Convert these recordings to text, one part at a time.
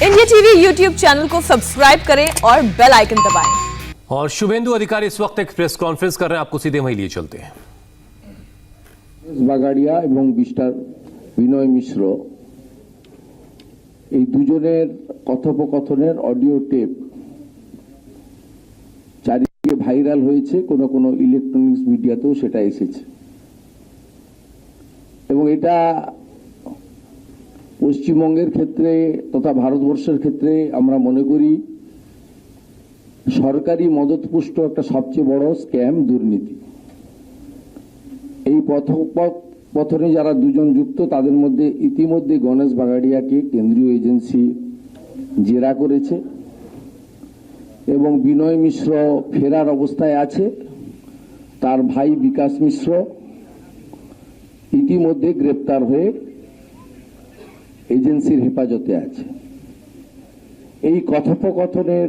India TV YouTube channel को subscribe करें और बेल आइकन दबाएं। और शुभेंदु अधिकारी इस वक्त एक प्रेस कॉन्फ्रेंस कर रहे हैं, आपको सीधे वहीं लिए चलते हैं। বাগাড়িয়া এবং মিস্টার বিনয় মিশ্র এই দুজনের কথোপকথনের অডিও টেপ চারিদিকে ভাইরাল হয়েছে, কোন কোন ইলেকট্রনিক্স মিডিয়াতেও সেটা এসেছে এবং এটা পশ্চিমবঙ্গের ক্ষেত্রে তথা ভারতবর্ষের ক্ষেত্রে আমরা মনে করি সরকারি মদতপুষ্ট একটা সবচেয়ে বড় স্ক্যাম, দুর্নীতি। এই পথনে যারা দুজন যুক্ত তাদের মধ্যে ইতিমধ্যে গণেশ বাগাড়িয়াকে কেন্দ্রীয় এজেন্সি জেরা করেছে এবং বিনয় মিশ্র ফেরার অবস্থায় আছে। তার ভাই বিকাশ মিশ্র ইতিমধ্যে গ্রেপ্তার হয়ে এজেন্সির হেফাজতে আছে। এই কথোপকথনের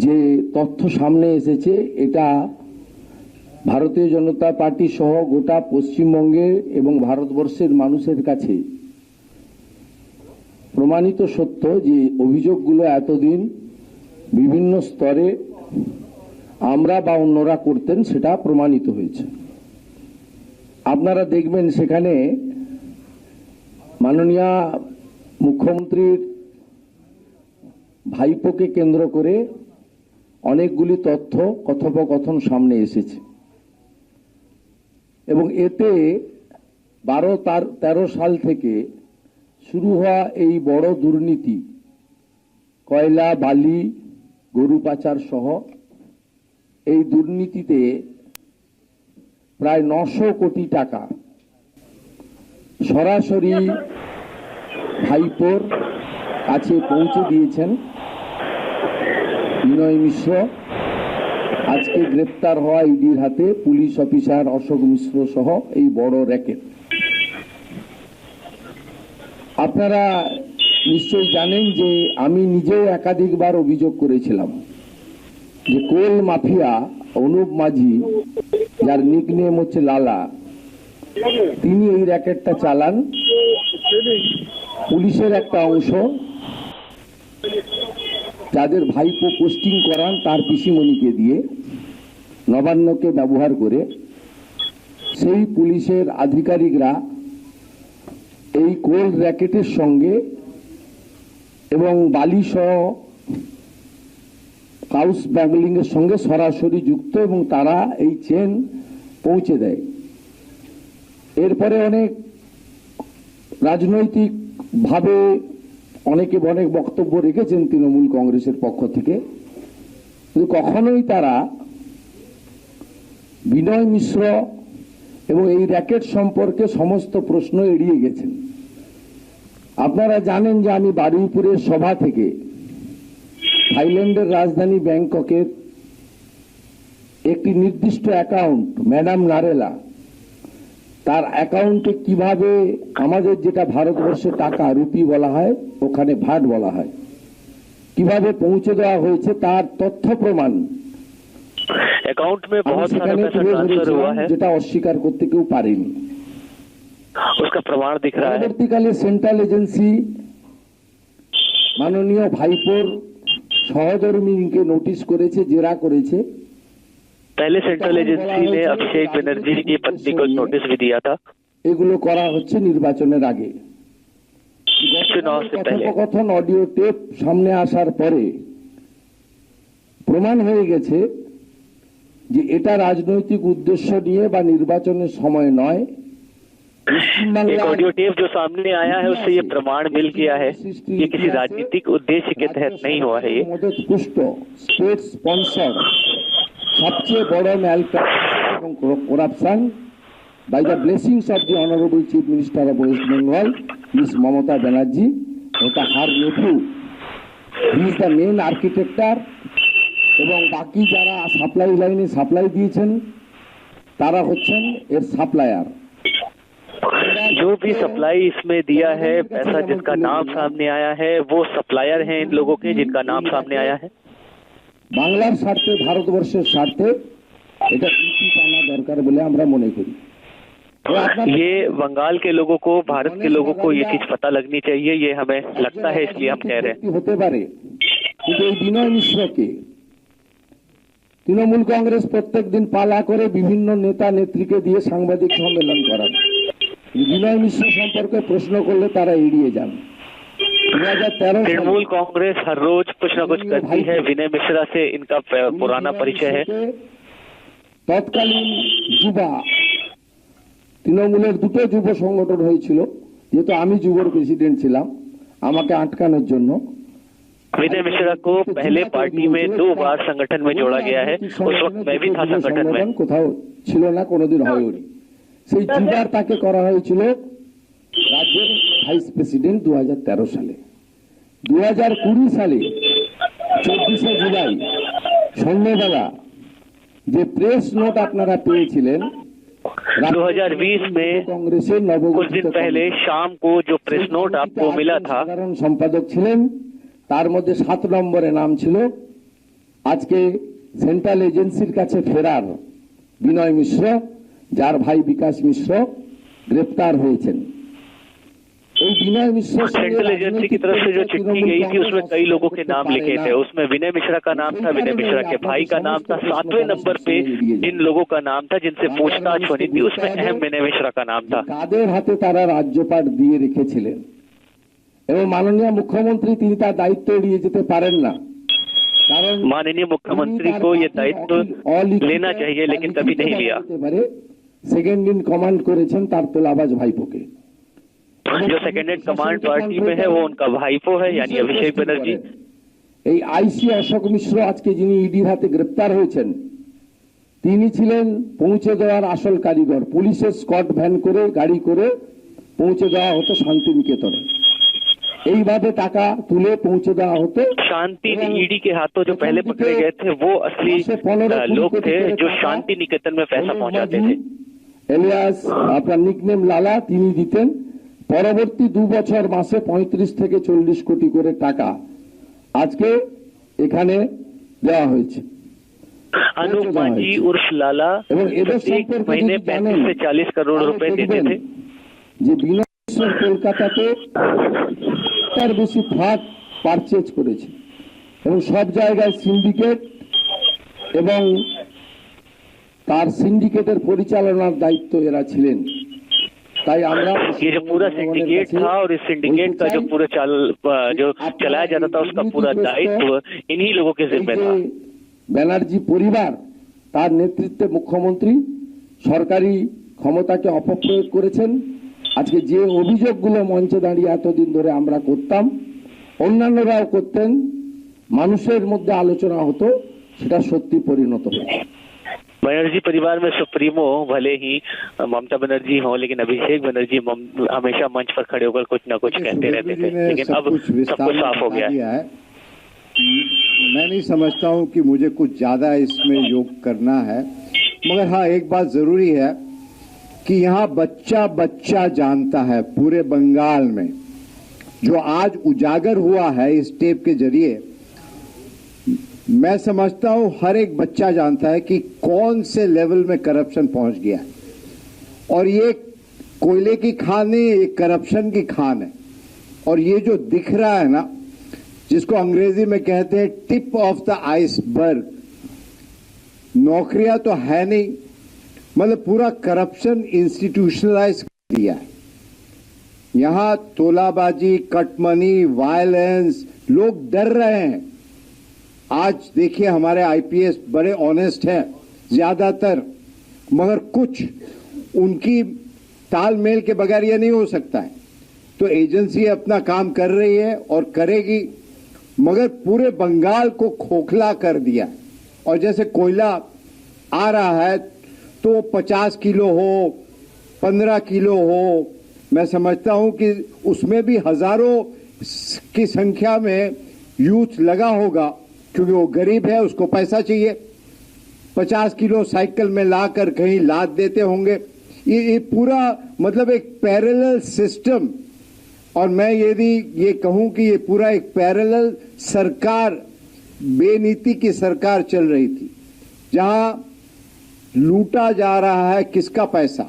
যে তথ্য সামনে এসেছে এটা ভারতীয় জনতা পার্টি সহ গোটা পশ্চিমবঙ্গের এবং ভারতবর্ষের মানুষের কাছে প্রমাণিত সত্য যে অভিযোগগুলো এতদিন বিভিন্ন স্তরে আমরা বা অন্যরা করতেন সেটা প্রমাণিত হয়েছে। আপনারা দেখবেন সেখানে মাননীয় মুখ্যমন্ত্রীর ভাইপোকে কেন্দ্র করে অনেকগুলি তথ্য কথোপকথন সামনে এসেছে এবং এতে 12-13 সাল থেকে শুরু হওয়া এই বড় দুর্নীতি, কয়লা, বালি, গরু পাচার সহ এই দুর্নীতিতে প্রায় 900 কোটি টাকা সরাসরি ভাইপোর কাছে পৌঁছে দিয়েছেন বিনয় মিশ্র। আজকে গ্রেপ্তার হওয়া ইডির হাতে পুলিশ অফিসার অশোক মিশ্র সহ এই বড় র্যাকেট। আপনারা নিশ্চয়ই জানেন যে আমি নিজেও একাধিকবার অভিযোগ করেছিলাম যে কোল মাফিয়া অনুপ মাঝি, যার নিকনেম হচ্ছে লালা, তিনি এই র্যাকেটটা চালান। পুলিশের একটা অংশ যাদের ভাইপো পোস্টিং করান তার পিসিমণিকে দিয়ে, নবান্নকে ব্যবহার করে সেই পুলিশের আধিকারিকরা এই কোল র্যাকেটের সঙ্গে এবং বালি সহ কাউস ব্যাগলিং এর সঙ্গে সরাসরি যুক্ত এবং তারা এই চেন পৌঁছে দেয়। এরপরে অনেক রাজনৈতিক ভাবে অনেকে অনেক বক্তব্য রেখেছেন তৃণমূল কংগ্রেসের পক্ষ থেকে, কিন্তু কখনোই তারা বিনয় মিশ্র এবং এই র্যাকেট সম্পর্কে সমস্ত প্রশ্ন এড়িয়ে গেছেন। আপনারা জানেন যে আমি বারুইপুরের সভা থেকে থাইল্যান্ডের রাজধানী ব্যাংককের একটি নির্দিষ্ট অ্যাকাউন্ট, ম্যাডাম নারেলা, তার অ্যাকাউন্টে কিভাবে আমাদের যেটা ভারতবর্ষে টাকা রুপি বলা হয় ওখানে ভাট বলা হয়, কিভাবে পৌঁছে দেওয়া হয়েছে তার তথ্য প্রমাণ अकाउंट में बहुत सारा पैसा ट्रांसफर हुआ है, যেটা অস্বীকার করতে কেউ পারেনি। उसका प्रमाण दिख रहा है। পরবর্তীকালে সেন্ট্রাল এজেন্সি মাননীয় ভাইপোর সহধর্মিনীকে নোটিশ করেছে, জেরা করেছে। पहले सेंट्रल एजेंसी ने अभिषेक बनर्जी की पत्नी को नोटिस भी दिया था। এগুলো করা হচ্ছে নির্বাচনের আগে। चुनाव से पहले কথোপকথন অডিও টেপ সামনে আসার পরে প্রমাণ হয়ে গেছে যে এটা রাজনৈতিক উদ্দেশ্য নিয়ে বা নির্বাচনের সময় নয়। एक ऑडियो टेप जो सामने आया है उससे ये प्रमाण मिल गया है ये किसी राजनीतिक उद्देश्य के तहत नहीं हुआ है। ये মদত পুষ্ট স্টেট স্পন্সর সবচেয়ে বড় ম্যালপ্র্যাকটিস এবং corruption by the blessings of the honourable chief minister of West Bengal miss Mamata Banerjee, ওটা her nephew, he is the main architect এবং বাকি যারা সাপ্লাই লাইনে সাপ্লাই দিয়েছেন তারা হচ্ছেন এর সাপ্লায়ার। जो भी सप्लाई इसमें दिया है, पैसा जिसका नाम सामने आया है वो सप्लायर हैं इन लोगों के जिनका नाम सामने आया है। বাংলার স্বার্থে, ভারতবর্ষের স্বার্থে এটা নীতি টানা দরকার বলে আমরা মনে করি। ये बंगाल के लोगों को, भारत के लोगों को ये चीज पता लगनी चाहिए, ये हमें लगता है, इसलिए हम कह रहे हैं। হতে পারে কিন্তু এই বিনয় মিশ্রকে তৃণমূল কংগ্রেস প্রত্যেক দিন পালা করে বিভিন্ন নেতা নেত্রীকে দিয়ে সাংবাদিক সম্মেলন করান। বিনয় মিশ্র সম্পর্কে প্রশ্ন করলে তারা এড়িয়ে যান। 2013 तृणमूल कांग्रेस हर रोज कुछ ना कुछ करती है। विनय मिश्रा से इनका पुराना परिचय है। তৎকালীন যুবা তৃণমূলের দুটো যুব সংগঠন হয়েছিল, যেহেতু আমি যুবর প্রেসিডেন্ট ছিলাম আমাকে আটকানোর জন্য। विनय मिश्रा को पहले पार्टी में 2 बार संगठन में जोड़ा गया है। उस वक्त मैं भी था संगठन में। কোথাও ছিল না, কোনোদিন হয়নি। সেই যুবার তাকে করা হয়েছিল রাজ্যের ভাইস প্রেসিডেন্ট 2013 সালে। 2020 সালে 24শে জুলাই সন্ধ্যাবেলা যে প্রেস নোট আপনারা পেয়েছিলেন 2020 में কংগ্রেসের कुछ दिन पहले शाम को जो प्रेस नोट आपको मिला था, সাধারণ সম্পাদক ছিলেন, তার মধ্যে 7 নম্বরে নাম ছিল আজকে সেন্ট্রাল এজেন্সির কাছে ফেরার বিনয় মিশ্র, যার ভাই বিকাশ মিশ্র গ্রেপ্তার হয়েছেন। এই বিনয় মিশ্র सेंट्रल एजेंसी की तरफ से जो चिट्ठी गई थी उसमें कई लोगों के नाम लिखे थे। उसमें विनय मिश्रा का नाम था, विनय मिश्रा के भाई का नाम था, 7वें नंबर पे जिन लोगों का नाम था जिनसे पूछताछ होनी थी उसमें अहम विनय मिश्रा का नाम था। কাদের হাতে তারা রাজ্যপাট দিয়ে রেখেছিলেন এবং মাননীয় মুখ্যমন্ত্রী তিনি তার দায়িত্ব এড়িয়ে যেতে পারেন না। কারণ माननीय मुख्यमंत्री को ये दायित्व लेना चाहिए, लेकिन कभी नहीं लिया। সেকেন্ড ইন কমান্ড করেছেন তার তোলাবাজ ভাইপোকে। जो सेकेंड इन कमांड पार्टी में है वो उनका भाईपो है, यानी अभिषेक बनर्जी। এই আইসি অশোক মিশ্র আজকে যিনি ইডির হাতে গ্রেপ্তার হয়েছেন তিনি ছিলেন পৌঁছে দেওয়ার আসল কারিগর। পুলিশের স্কট ভ্যান করে গাড়ি করে পৌঁছে দেওয়া হতো শান্তিনিকেতনে। এইভাবে টাকা তুলে পৌঁছে দেওয়া হতো। शांति ईडी के हाथों जो पहले पकड़े गए थे वो असली लोग थे जो शांति निकेतन में पैसा पहुंचाते थे। এলিয়াস আপনার নিকনেম লালা তিনি দিতেন। পরবর্তী 2 বছর মাসে 35 থেকে 40 কোটি করে টাকা আজকে এখানে দেওয়া হয়েছে। अनूप माझी उर्फ लाला प्रत्येक महीने 35 से 40 करोड़ रुपए देते थे। যে বিনয় মিশ্র কলকাতাতে তার বেশি ফ্ল্যাট পারচেজ করেছে এবং সব জায়গায় সিন্ডিকেট এবং তার সিন্ডিকেটের পরিচালনার দায়িত্ব এরা ছিলেন। তাই আমরা ये जो पूरा सिंडिकेट था और इस सिंडिकेट का जो पूरा जो चलाया जाता था उसका पूरा दायित्व इन्हीं लोगों के जिम्मे था। ব্যানার্জি পরিবার তার নেতৃত্বে মুখ্যমন্ত্রী সরকারি ক্ষমতাকে অপপ্রয়োগ করেছেন। আজকে যে অভিযোগগুলো মঞ্চে দাঁড়িয়ে এতদিন ধরে আমরা করতাম, অন্যান্যরাও করতেন, মানুষের মধ্যে আলোচনা হতো, সেটা সত্যি পরিণত হয়েছে। बनर्जी परिवार में सुप्रीमो भले ही ममता बनर्जी हो, लेकिन अभिषेक बनर्जी हमेशा मंच पर खड़े होकर कुछ न कुछ कहते रहते थे, लेकिन अब सब कुछ साफ हो गया है। मैं नहीं समझता हूं कि मुझे कुछ ज्यादा इसमें योग करना है, मगर हाँ एक बात जरूरी है कि यहाँ बच्चा बच्चा जानता है पूरे बंगाल में, जो आज उजागर हुआ है इस टेप के जरिए। मैं समझता हूं हर एक बच्चा जानता है कि कौन से लेवल में करप्शन पहुंच गया है, और ये कोयले की खान नहीं, ये करप्शन की खान है। और ये जो दिख रहा है ना, जिसको अंग्रेजी में कहते हैं टिप ऑफ द आइसबर्ग, नौकरियां तो है नहीं, मतलब पूरा करप्शन इंस्टीट्यूशनलाइज कर दिया है। यहां तोलाबाजी, कटमनी, वायलेंस, लोग डर रहे हैं। आज देखिए हमारे आईपीएस बड़े ऑनेस्ट हैं ज्यादातर, मगर कुछ उनकी तालमेल के बगैर ये नहीं हो सकता है। तो एजेंसी अपना काम कर रही है और करेगी, मगर पूरे बंगाल को खोखला कर दिया। और जैसे कोयला आ रहा है तो 50 किलो हो, 15 किलो हो, मैं समझता हूं कि उसमें भी हजारों की संख्या में यूथ लगा होगा, क्योंकि वो गरीब है, उसको पैसा चाहिए। 50 किलो साइकिल में लाकर कहीं लाद देते होंगे। ये पूरा मतलब एक पैरेलल सिस्टम। और मैं यदि ये कहूं कि ये पूरा एक पैरेलल सरकार, बेनीति की सरकार चल रही थी, जहां लूटा जा रहा है किसका पैसा,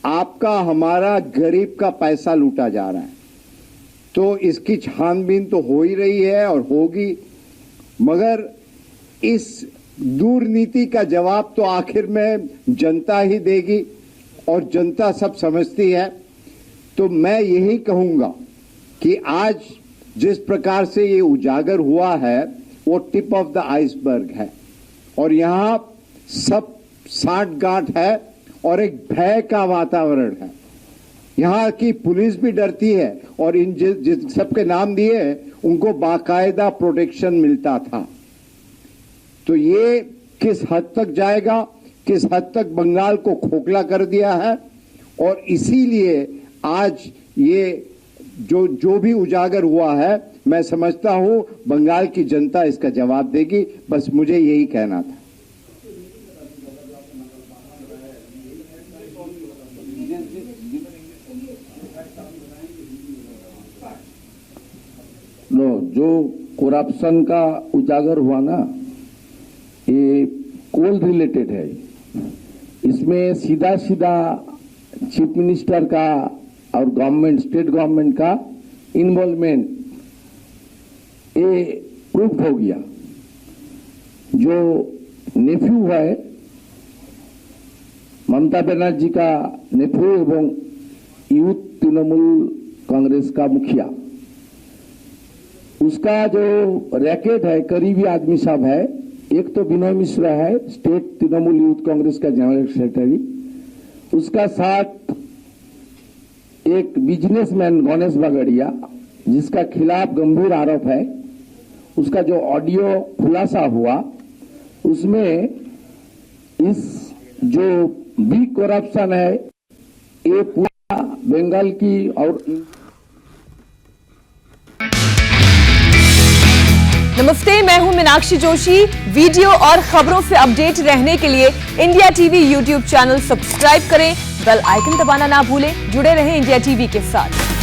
आपका हमारा गरीब का पैसा लूटा जा रहा है। तो इसकी छानबीन तो हो ही रही है और होगी, मगर इस दुर्नीति का जवाब तो आखिर में जनता ही देगी और जनता सब समझती है। तो मैं यही कहूंगा कि आज जिस प्रकार से ये उजागर हुआ है वो टिप ऑफ द आइसबर्ग है और यहाँ सब साठगांठ है और एक भय का वातावरण है। यहाँ की पुलिस भी डरती है और इन जिस सबके नाम दिए उनको बाकायदा प्रोटेक्शन मिलता था। तो ये किस हद तक जाएगा, किस हद तक बंगाल को खोखला कर दिया है, और इसीलिए आज ये जो भी उजागर हुआ है मैं समझता हूं बंगाल की जनता इसका जवाब देगी। बस मुझे यही कहना था। जो करप्शन का उजागर हुआ ना, ये कोल रिलेटेड है। इसमें सीधा सीधा चीफ मिनिस्टर का और गवर्नमेंट, स्टेट गवर्नमेंट का इन्वॉल्वमेंट ये प्रूफ हो गया। जो नेफ्यू है ममता बनर्जी का नेफ्यू एवं यूथ तृणमूल कांग्रेस का मुखिया, उसका जो रैकेट है, करीबी आदमी सब है। एक तो विनय मिश्रा है, स्टेट तृणमूल यूथ कांग्रेस का जनरल सेक्रेटरी, उसका साथ एक बिजनेसमैन गणेश बगड़िया जिसका खिलाफ गंभीर आरोप है। उसका जो ऑडियो खुलासा हुआ उसमें इस जो बिग करप्शन है ये पूरा बंगाल की और नमस्ते, मैं हूं मीनाक्षी जोशी। वीडियो और खबरों से अपडेट रहने के लिए India TV YouTube channel subscribe करें, बेल आइकन दबाना ना भूलें। जुड़े रहें इंडिया टीवी के साथ।